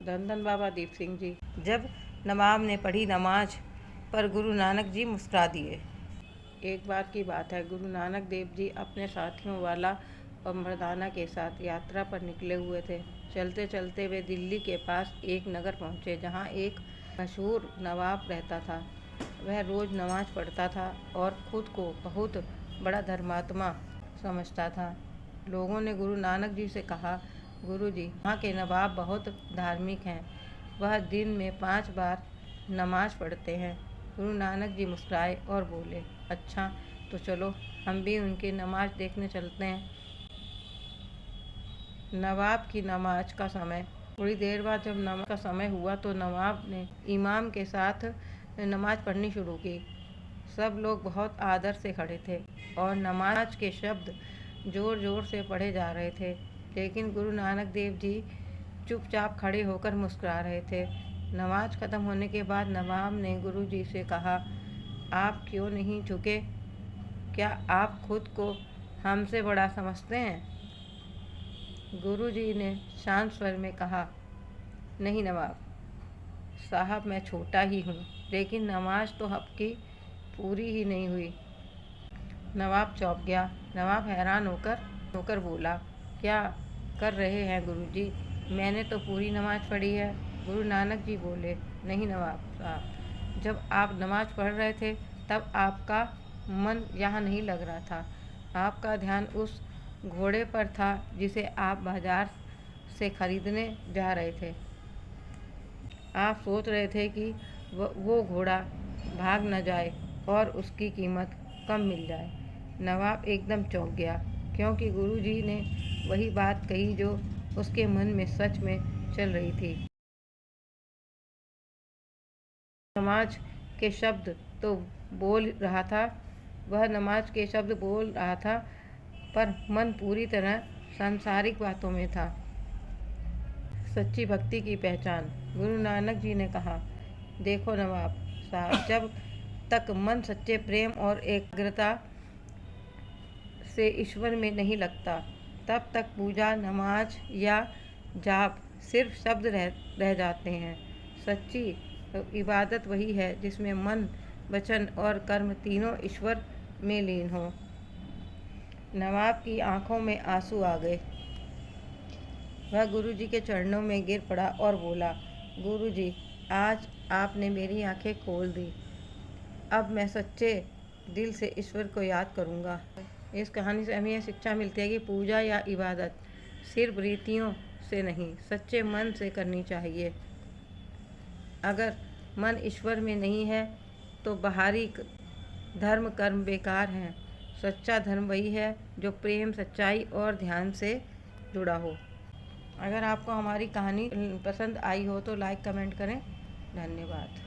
धन धन बाबा दीप सिंह जी। जब नवाब ने पढ़ी नमाज पर गुरु नानक जी मुस्कुरा दिए। एक बार की बात है, गुरु नानक देव जी अपने साथियों वाला और मर्दाना के साथ यात्रा पर निकले हुए थे। चलते चलते वे दिल्ली के पास एक नगर पहुँचे जहाँ एक मशहूर नवाब रहता था। वह रोज़ नमाज पढ़ता था और खुद को बहुत बड़ा धर्मात्मा समझता था। लोगों ने गुरु नानक जी से कहा, गुरु जी, यहाँ के नवाब बहुत धार्मिक हैं। वह दिन में 5 बार नमाज पढ़ते हैं। गुरु नानक जी मुस्कुराए और बोले, अच्छा तो चलो हम भी उनकी नमाज देखने चलते हैं। नवाब की नमाज का समय। थोड़ी देर बाद जब नमाज का समय हुआ तो नवाब ने इमाम के साथ नमाज पढ़नी शुरू की। सब लोग बहुत आदर से खड़े थे और नमाज के शब्द ज़ोर ज़ोर से पढ़े जा रहे थे, लेकिन गुरु नानक देव जी चुपचाप खड़े होकर मुस्कुरा रहे थे। नमाज ख़त्म होने के बाद नवाब ने गुरु जी से कहा, आप क्यों नहीं झुके? क्या आप खुद को हमसे बड़ा समझते हैं? गुरु जी ने शांत स्वर में कहा, नहीं नवाब साहब, मैं छोटा ही हूँ, लेकिन नमाज तो आपकी पूरी ही नहीं हुई। नवाब चौंक गया। नवाब हैरान होकर बोला, क्या कर रहे हैं गुरुजी? मैंने तो पूरी नमाज पढ़ी है। गुरु नानक जी बोले, नहीं नवाब साहब, जब आप नमाज पढ़ रहे थे तब आपका मन यहाँ नहीं लग रहा था। आपका ध्यान उस घोड़े पर था जिसे आप बाजार से खरीदने जा रहे थे। आप सोच रहे थे कि वो घोड़ा भाग न जाए और उसकी कीमत कम मिल जाए। नवाब एकदम चौंक गया, क्योंकि गुरुजी ने वही बात कही जो उसके मन में सच में चल रही थी। नमाज के शब्द तो बोल रहा था, वह नमाज के शब्द बोल रहा था, पर मन पूरी तरह सांसारिक बातों में था। सच्ची भक्ति की पहचान। गुरु नानक जी ने कहा, देखो नवाब साहब, जब तक मन सच्चे प्रेम और एकाग्रता से ईश्वर में नहीं लगता, तब तक पूजा, नमाज या जाप सिर्फ शब्द रह जाते हैं। सच्ची इबादत वही है जिसमें मन, वचन और कर्म तीनों ईश्वर में लीन हो। नवाब की आंखों में आंसू आ गए। वह गुरुजी के चरणों में गिर पड़ा और बोला, गुरुजी, आज आपने मेरी आंखें खोल दी। अब मैं सच्चे दिल से ईश्वर को याद करूँगा। इस कहानी से हमें यह शिक्षा मिलती है कि पूजा या इबादत सिर्फ रीतियों से नहीं, सच्चे मन से करनी चाहिए। अगर मन ईश्वर में नहीं है तो बाहरी धर्म कर्म बेकार हैं। सच्चा धर्म वही है जो प्रेम, सच्चाई और ध्यान से जुड़ा हो। अगर आपको हमारी कहानी पसंद आई हो तो लाइक कमेंट करें। धन्यवाद।